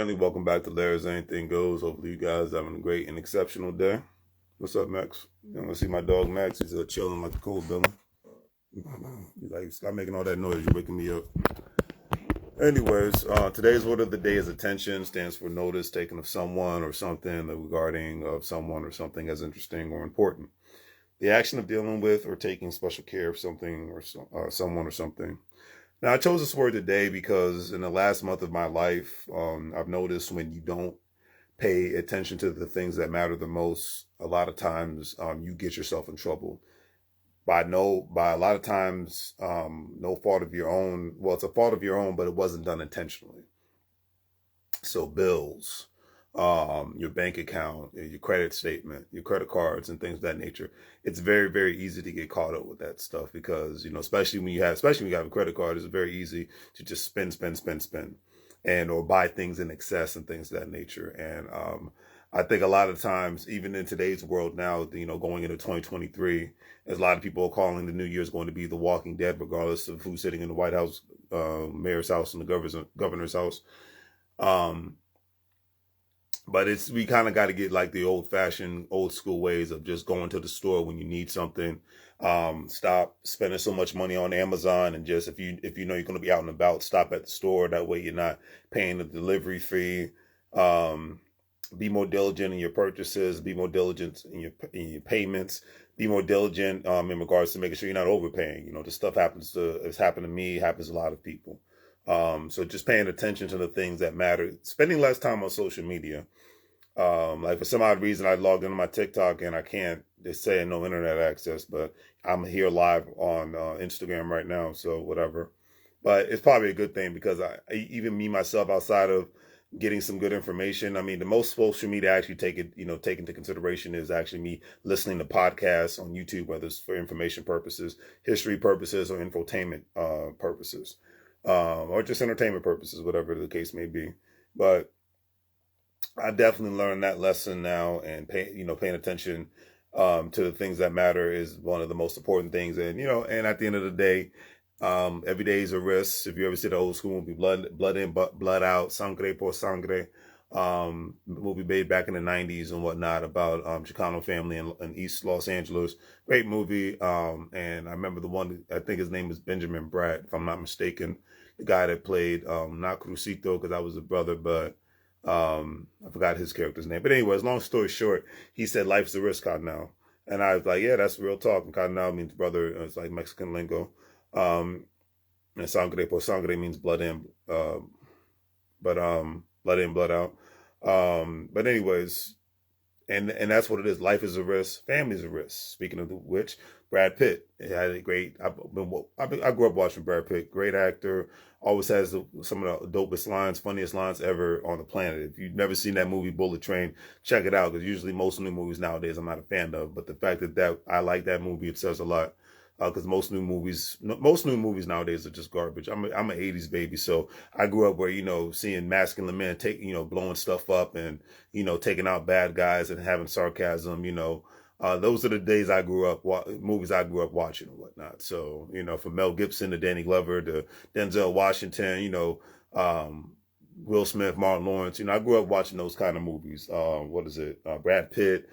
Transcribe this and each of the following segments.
Finally, welcome back to Larry's Anything Goes. Hopefully, you guys having a great and exceptional day. What's up, Max? You want to see my dog Max? He's chilling like a cold villain. He's like, stop making all that noise. You're waking me up. Anyways, today's word of the day is attention. Stands for notice taken of someone or something regarding of someone or something as interesting or important. The action of dealing with or taking special care of something or someone or something. Now, I chose this word today because in the last month of my life, I've noticed when you don't pay attention to the things that matter the most, a lot of times you get yourself in trouble. By a lot of times, no fault of your own. Well, it's a fault of your own, but it wasn't done intentionally. So bills, your bank account, your credit statement, your credit cards, and things of that nature. It's very, very easy to get caught up with that stuff because, especially when you have a credit card, it's very easy to just spend, and or buy things in excess and things of that nature. And I think a lot of times, even in today's world now, going into 2023, as a lot of people are calling the New Year's going to be the Walking Dead, regardless of who's sitting in the White House, mayor's house, and the governor's house. But we kind of got to get like the old-fashioned, old-school ways of just going to the store when you need something. Stop spending so much money on Amazon, and just if you know you're going to be out and about, stop at the store. That way you're not paying the delivery fee. Be more diligent in your purchases. Be more diligent in your payments. Be more diligent in regards to making sure you're not overpaying. This stuff it's happened to me, happens to a lot of people. So just paying attention to the things that matter. Spending less time on social media. Like for some odd reason, I logged into my TikTok and I can't. They're saying no internet access, but I'm here live on Instagram right now. So whatever. But it's probably a good thing because even me myself, outside of getting some good information, I mean, the most social media I actually take into consideration is actually me listening to podcasts on YouTube, whether it's for information purposes, history purposes, or infotainment purposes. Or just entertainment purposes, whatever the case may be. But I definitely learned that lesson now, and paying attention to the things that matter is one of the most important things. And and at the end of the day, every day is a risk. If you ever see the old school movie Blood In, Blood Out, Sangre por Sangre, movie made back in the 90s and whatnot about Chicano family in East Los Angeles. Great movie. And I remember the one, I think his name is Benjamin Bratt, if I'm not mistaken, the guy that played not Crucito, because I was a brother, but I forgot his character's name. But anyways, long story short, he said life's a risk, Cardinal. And I was like, yeah, that's real talk. And Cardinal means brother. It's like Mexican lingo. And Sangre por Sangre means blood in, blood in, blood out. But anyways, and that's what it is. Life is a risk. Family is a risk. Speaking of which, Brad Pitt had a great. I grew up watching Brad Pitt. Great actor. Always has some of the dopest lines, funniest lines ever on the planet. If you've never seen that movie Bullet Train, check it out. Because usually most new movies nowadays I'm not a fan of. But the fact that I like that movie, it says a lot. Because most new movies nowadays are just garbage. I'm an '80s baby, so I grew up where seeing masculine men blowing stuff up and taking out bad guys and having sarcasm. Those are the days I grew up movies I grew up watching and whatnot. So from Mel Gibson to Danny Glover to Denzel Washington, Will Smith, Martin Lawrence. I grew up watching those kind of movies. Brad Pitt,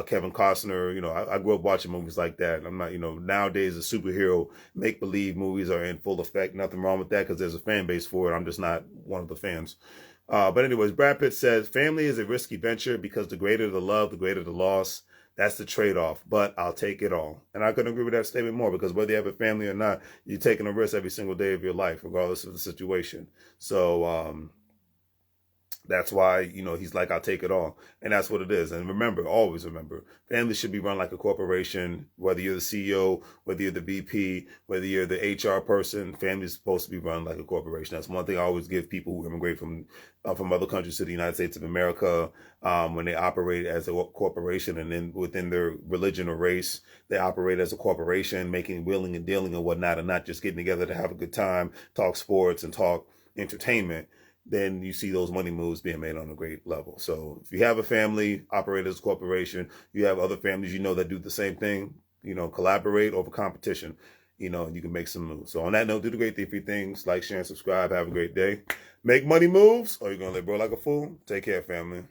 Kevin Costner. I grew up watching movies like that. I'm not, nowadays the superhero make-believe movies are in full effect. Nothing wrong with that because there's a fan base for it. I'm just not one of the fans. But anyways, Brad Pitt says, family is a risky venture because the greater the love, the greater the loss. That's the trade-off, but I'll take it all. And I couldn't agree with that statement more because whether you have a family or not, you're taking a risk every single day of your life, regardless of the situation. So, that's why, he's like, I'll take it all. And that's what it is. And remember, always remember, family should be run like a corporation. Whether you're the CEO, whether you're the VP, whether you're the HR person, family is supposed to be run like a corporation. That's one thing I always give people who immigrate from other countries to the United States of America, when they operate as a corporation, and then within their religion or race, they operate as a corporation, making willing and dealing and whatnot, and not just getting together to have a good time, talk sports and talk entertainment. Then you see those money moves being made on a great level. So if you have a family, operate as a corporation, you have other families that do the same thing, collaborate over competition. you can make some moves. So on that note, do the great three things: like, share, and subscribe. Have a great day. Make money moves, or you're gonna live bro like a fool. Take care, family.